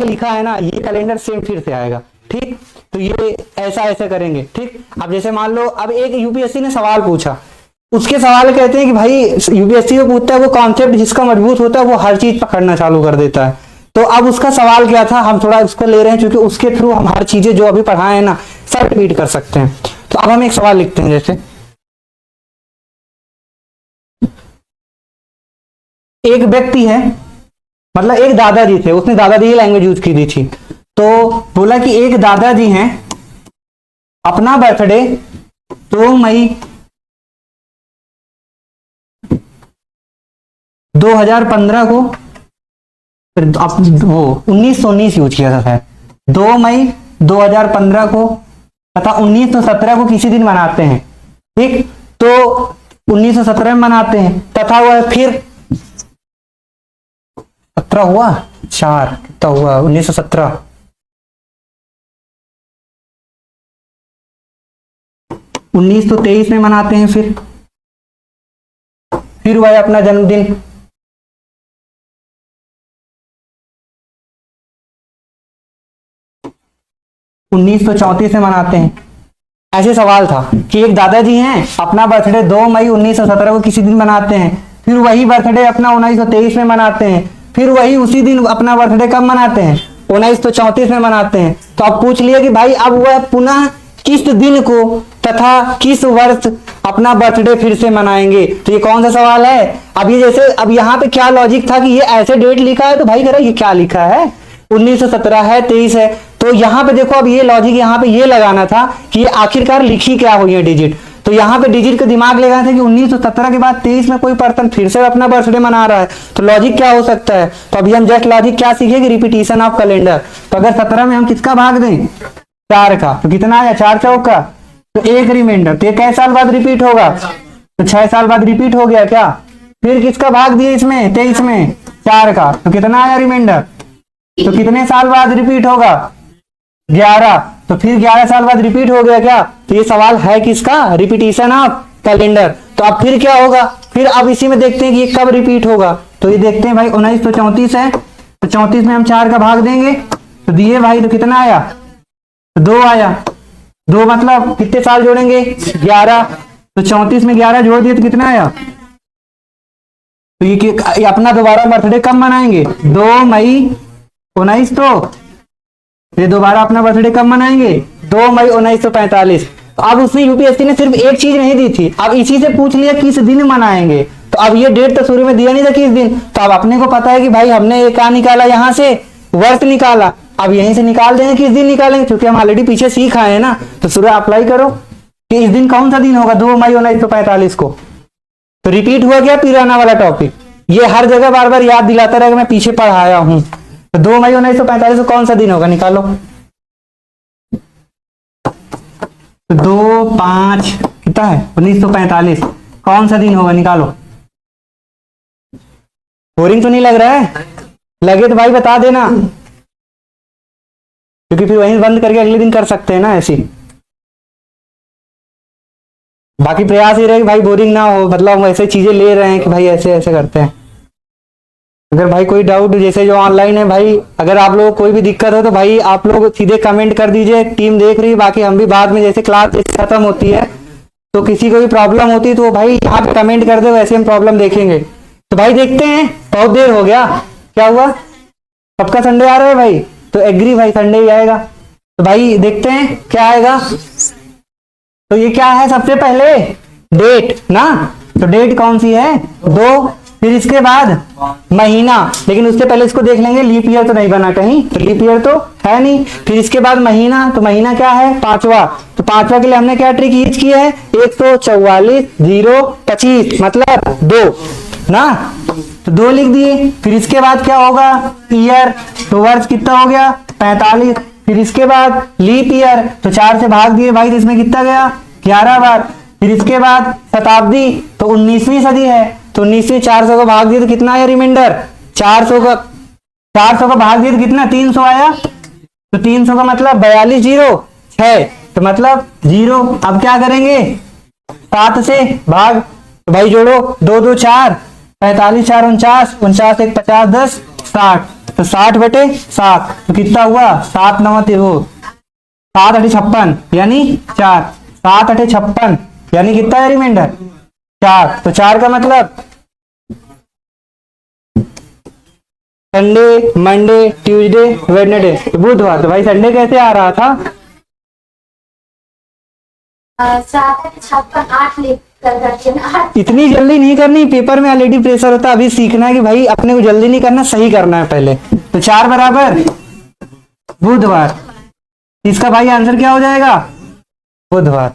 जो लिखा है ना ये कैलेंडर सेम फिर से आएगा। ठीक, तो ये ऐसा ऐसे करेंगे। ठीक, अब जैसे मान लो अब एक यूपीएससी ने सवाल पूछा, उसके सवाल कहते हैं कि भाई यूपीएससी को पूछता है वो कॉन्सेप्ट जिसका मजबूत होता है वो हर चीज पकड़ना चालू कर देता है। तो अब उसका सवाल क्या था, हम थोड़ा उसको ले रहे हैं क्योंकि उसके थ्रू हम हर चीजें जो अभी पढ़ाए हैं ना सब रिपीट कर सकते हैं। तो अब हम एक सवाल लिखते हैं, जैसे एक व्यक्ति है, मतलब एक दादाजी थे, उसने दादाजी की लैंग्वेज यूज की दी थी। तो बोला कि एक दादाजी हैं, अपना बर्थडे 2 मई 2015 को, फिर वो 1919 यूज किया था, 2 मई 2015 को तथा 1917 को किसी दिन मनाते हैं। ठीक, तो 1917 में मनाते हैं तथा वह फिर 17 हुआ 4 कितना हुआ 1917 1923 में मनाते हैं। फिर वह अपना जन्मदिन 1934 में मनाते हैं। ऐसे सवाल था कि एक दादाजी हैं, अपना बर्थडे 2 मई 1917 को किसी दिन मनाते हैं, फिर वही बर्थडे अपना 1923 में मनाते हैं, फिर वही उसी दिन अपना बर्थडे कब मनाते हैं 1934 में मनाते हैं। तो अब पूछ लिया कि भाई अब वह पुनः किस दिन को तथा किस वर्ष अपना बर्थडे फिर से मनाएंगे। तो ये कौन सा सवाल है। अब ये जैसे अब यहाँ पे क्या लॉजिक था कि ये ऐसे डेट लिखा है तो भाई कह ये क्या लिखा है 1917 है 23 है। तो यहाँ पे देखो अब ये लॉजिक यहाँ पे ये लगाना था कि ये आखिरकार लिखी क्या हुई है डिजिट। तो यहाँ पे डिजिट का दिमाग लगाना था कि 1917 के बाद 23 में कोई पर्सन फिर से अपना बर्थडे मना रहा है, तो लॉजिक क्या हो सकता है। तो अभी हम जस्ट लॉजिक क्या सीखेंगे, रिपीटिशन ऑफ कैलेंडर। तो अगर 17 में हम किसका भाग दें 4 का, तो कितना आया 4 चौक का, तो एक रिमाइंडर। तो ये कै साल बाद रिपीट होगा, तो 6 साल बाद रिपीट हो गया क्या। फिर किसका भाग दिया इसमें 23 में 4 का, तो कितना आया रिमाइंडर। तो कितने साल बाद रिपीट होगा 11, तो फिर 11 साल बाद रिपीट हो गया क्या। तो ये सवाल है किसका, रिपीटिशन ऑफ कैलेंडर। तो अब फिर क्या होगा, फिर अब इसी में देखते हैं कि ये कब रिपीट होगा। तो ये देखते हैं भाई 1934 है, तो 34 में हम 4 का भाग देंगे तो दिए भाई, तो कितना आया 2 आया। 2 मतलब कितने साल जोड़ेंगे 11, तो 34 में 11 जोड़ दिए तो कितना आया। तो ये अपना दोबारा बर्थडे कब मनाएंगे 2 मई 19, तो ये दोबारा अपना बर्थडे कब मनाएंगे 2 मई 1945। तो अब उसने यूपीएससी ने सिर्फ एक चीज नहीं दी थी, अब इसी से पूछ लिया किस दिन मनाएंगे। तो अब ये डेट तो शुरू में दिया नहीं था किस दिन, तो अब अपने को पता है कि भाई हमने ये क्या निकाला, यहाँ से वर्ष निकाला, अब यहीं से निकाल देंगे किस दिन निकालेंगे, क्योंकि हम ऑलरेडी पीछे सीख आए हैं ना। तो शुरू अप्लाई करो कि इस दिन कौन सा दिन होगा 2 मई 1945 को। तो रिपीट हुआ गया पुराना वाला टॉपिक, ये हर जगह बार बार याद दिलाता रहेगा, मैं पीछे पढ़ाया हूं। तो 2 मई 1945 को कौन सा दिन होगा निकालो। तो 2 5 कितना है 1945, कौन सा दिन होगा निकालो। बोरिंग तो नहीं लग रहा है, लगे तो भाई बता देना, क्योंकि फिर वहीं बंद करके अगले दिन कर सकते हैं ना ऐसी। बाकी प्रयास ये रहे कि भाई बोरिंग ना हो, मतलब हम ऐसे चीजें ले रहे हैं कि भाई ऐसे ऐसे करते हैं। अगर भाई कोई डाउट जैसे जो ऑनलाइन है भाई, अगर आप लोग कोई भी दिक्कत हो तो भाई आप लोग सीधे कमेंट कर दीजिए, टीम देख रही है। बाकी हम भी बाद में जैसे क्लास खत्म होती है तो किसी को भी प्रॉब्लम होती है तो भाई यहाँ पे कमेंट कर दे, वैसे हम प्रॉब्लम देखेंगे। तो भाई देखते हैं, बहुत देर हो गया, क्या हुआ सबका संडे आ रहा है भाई, तो एग्री भाई संडे ही आएगा। तो भाई देखते हैं क्या आएगा। तो ये क्या है सबसे पहले डेट ना, तो डेट कौन सी है 2, फिर इसके बाद महीना, लेकिन उससे पहले इसको देख लेंगे लीप ईयर तो नहीं बना कहीं, तो लीप ईयर तो है नहीं। फिर इसके बाद महीना, तो महीना क्या है 5वां, तो 5वां के लिए हमने क्या ट्रिक यूज की है 144 0 25 मतलब 2 ना, तो 2 लिख दिए। फिर इसके बाद क्या होगा ईयर, तो वर्ष कितना हो गया 45। फिर इसके बाद लीप ईयर, तो 4 से भाग दिए भाई, तो इसमें कितना गया 11 बार। फिर इसके बाद शताब्दी, तो 19वीं सदी है, तो 19वीं 400 को भाग दिए तो कितना आया रिमाइंडर 400 का भाग दिए तो कितना 300 आया। तो 300 का मतलब 42 0 6, तो मतलब 0। अब क्या करेंगे 7 से भाग, तो भाई जोड़ो 2 2 4 45 4 49 49 1 50 10 60, तो 60/7 तो कितना हुआ 7 9 वो 7 8 56 यानी 4, 7 8 56 यानी कितना है रिमाइंडर 4। तो 4 का मतलब संडे मंडे ट्यूसडे वेडनेसडे बुधवार। तो भाई संडे कैसे आ रहा था 7 56 8 लेकर करके ना 8 इतनी जल्दी नहीं करनी, पेपर में ऑलरेडी प्रेशर होता है, अभी सीखना है कि भाई अपने को जल्दी नहीं करना, सही करना है पहले। तो 4 बराबर बुधवार, इसका भाई आंसर क्या हो जाएगा बुधवार।